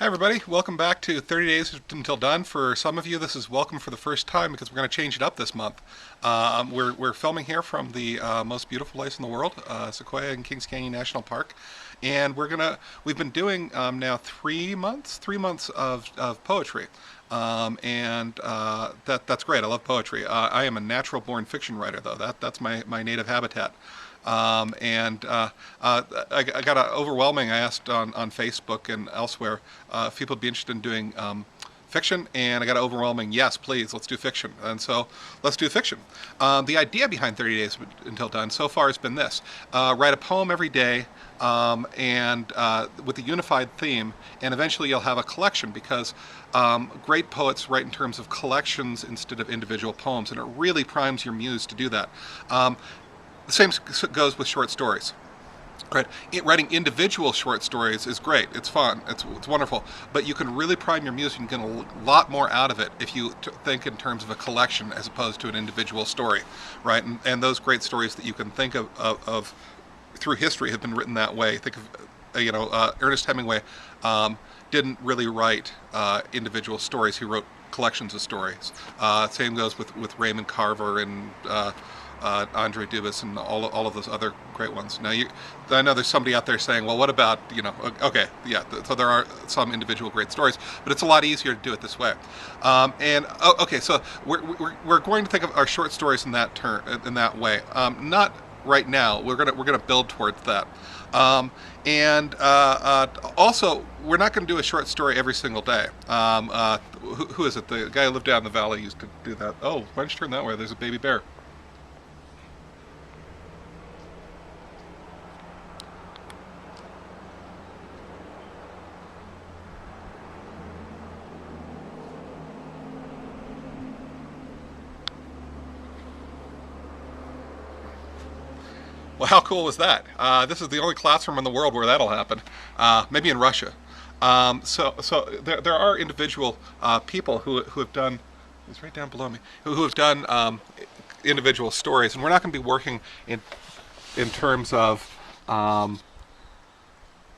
Hi, everybody. Welcome back to 30 Days Until Done. For some of you, this is welcome for the first time because we're going to change it up this month. We're filming here from the most beautiful place in the world, Sequoia and Kings Canyon National Park. And we've been doing now 3 months of poetry. That's great. I love poetry. I am a natural born fiction writer, though. That's my native habitat. I got overwhelming. I asked on Facebook and elsewhere if people would be interested in doing fiction, and I got overwhelming, yes, please, let's do fiction. And so let's do fiction. The idea behind 30 Days Until Done so far has been this. Write a poem every day and with a unified theme, and eventually you'll have a collection because great poets write in terms of collections instead of individual poems, and it really primes your muse to do that. The same goes with short stories. Right. Writing individual short stories is great. It's fun. It's wonderful. But you can really prime your muse and get a lot more out of it if you think in terms of a collection as opposed to an individual story, right? And those great stories that you can think of through history have been written that way. Think of Ernest Hemingway didn't really write individual stories. He wrote collections of stories. Same goes with Raymond Carver and Andre Dubus and all of those other great ones. Now, I know there's somebody out there saying, well, what about, okay, yeah, so there are some individual great stories, but it's a lot easier to do it this way. Okay, so we're going to think of our short stories in that way. Not right now. We're gonna build towards that. Also, we're not going to do a short story every single day. Who is it? The guy who lived down in the valley used to do that. Oh, why don't you turn that way? There's a baby bear. Well, how cool was that? This is the only classroom in the world where that'll happen. Maybe in Russia. So there are individual people who have done. He's right down below me. Who have done individual stories, and we're not going to be working in terms of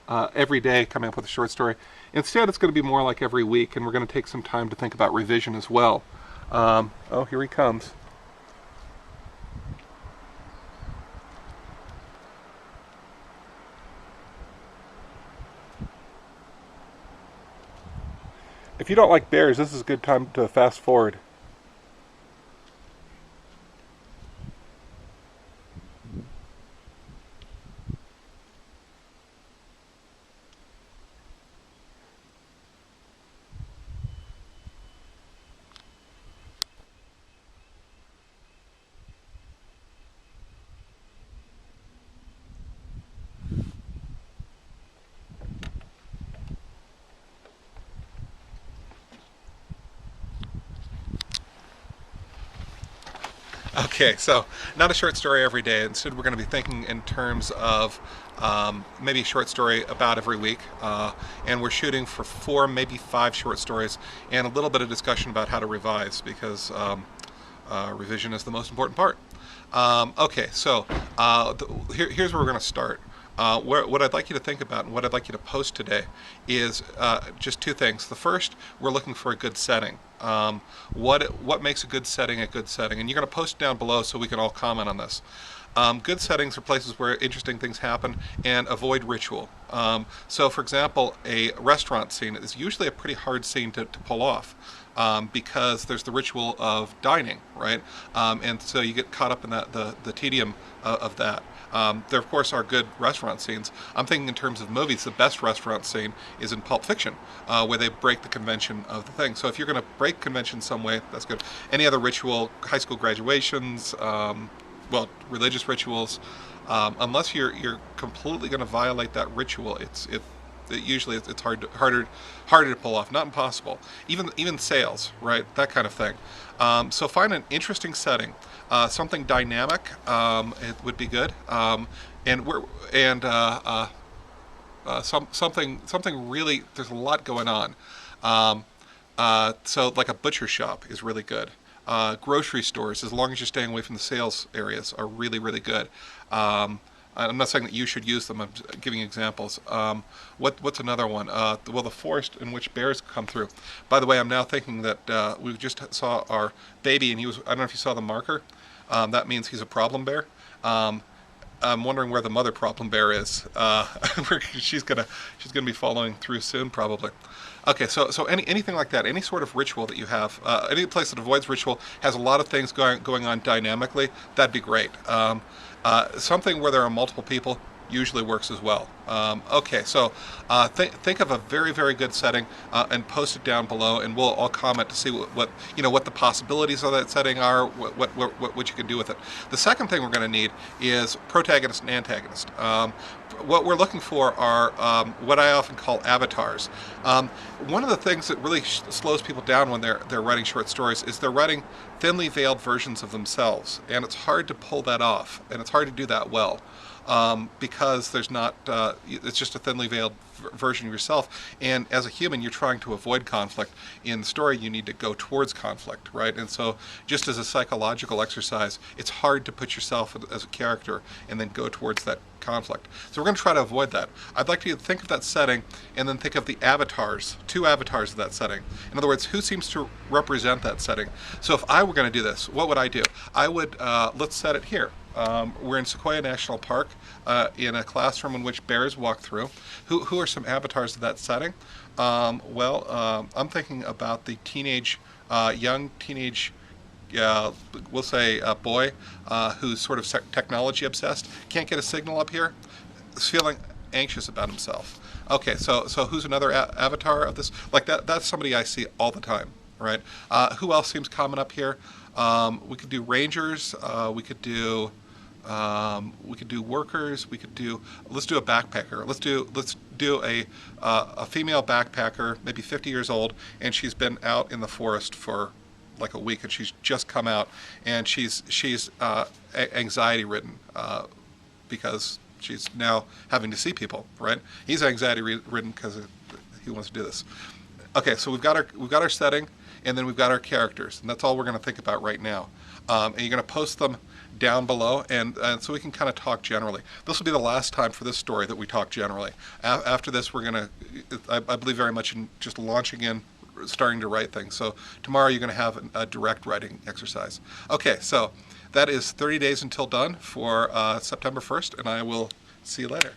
every day coming up with a short story. Instead, it's going to be more like every week, and we're going to take some time to think about revision as well. Oh, here he comes. If you don't like bears, this is a good time to fast forward. Okay, so not a short story every day. Instead, we're going to be thinking in terms of maybe a short story about every week. And we're shooting for 4, maybe 5 short stories and a little bit of discussion about how to revise because revision is the most important part. Okay, so here's where we're going to start. What I'd like you to think about and what I'd like you to post today is just 2 things. The first, we're looking for a good setting. What makes a good setting a good setting? And you're going to post down below so we can all comment on this. Good settings are places where interesting things happen, and avoid ritual. So, for example, a restaurant scene is usually a pretty hard scene to pull off. Because there's the ritual of dining, right? And so you get caught up in the tedium of that. There, of course, are good restaurant scenes. I'm thinking in terms of movies, the best restaurant scene is in Pulp Fiction, where they break the convention of the thing. So if you're going to break convention some way, that's good. Any other ritual, high school graduations, religious rituals, unless you're completely going to violate that ritual, usually it's harder to pull off. Not impossible. Even sales, right? That kind of thing. So find an interesting setting, something dynamic. It would be good. Something really. There's a lot going on. So like a butcher shop is really good. Grocery stores, as long as you're staying away from the sales areas, are really, really good. I'm not saying that you should use them. I'm giving examples. What's another one? Well, the forest in which bears come through. By the way, I'm now thinking that we just saw our baby, and he was. I don't know if you saw the marker. That means he's a problem bear. I'm wondering where the mother problem bear is. She's gonna be following through soon, probably. Okay, so anything like that, any sort of ritual that you have, any place that avoids ritual has a lot of things going on dynamically. That'd be great. Something where there are multiple people usually works as well. Okay, so think of a very good setting and post it down below, and we'll all comment to see what the possibilities of that setting are, what you can do with it. The second thing we're going to need is protagonist and antagonist. What we're looking for are what I often call avatars. One of the things that really slows people down when they're writing short stories is they're writing thinly veiled versions of themselves, and it's hard to pull that off, and it's hard to do that well. Because there's not, it's just a thinly veiled version of yourself. And as a human, you're trying to avoid conflict. In the story, you need to go towards conflict, right? And so, just as a psychological exercise, it's hard to put yourself as a character and then go towards that conflict. So we're going to try to avoid that. I'd like to think of that setting and then think of the avatars, two avatars of that setting. In other words, who seems to represent that setting? So if I were going to do this, what would I do? I would, let's set it here. We're in Sequoia National Park in a classroom in which bears walk through. Who are some avatars of that setting? I'm thinking about the young teenage, we'll say a boy who's sort of technology obsessed, can't get a signal up here, is feeling anxious about himself. Okay, so who's another avatar of this? Like that's somebody I see all the time, right? Who else seems common up here? We could do rangers. We could do workers. Let's do a backpacker. Let's do a female backpacker, maybe 50 years old, and she's been out in the forest for like a week, and she's just come out, and she's anxiety ridden because she's now having to see people. Right? He's anxiety ridden because he wants to do this. Okay, so we've got our setting, and then we've got our characters, and that's all we're going to think about right now. And you're going to post them down below, and so we can kind of talk generally. This will be the last time for this story that we talk generally. After this, we're going to, I believe very much in just launching in, starting to write things. So tomorrow you're going to have a direct writing exercise. Okay, so that is 30 days until done for September 1st, and I will see you later.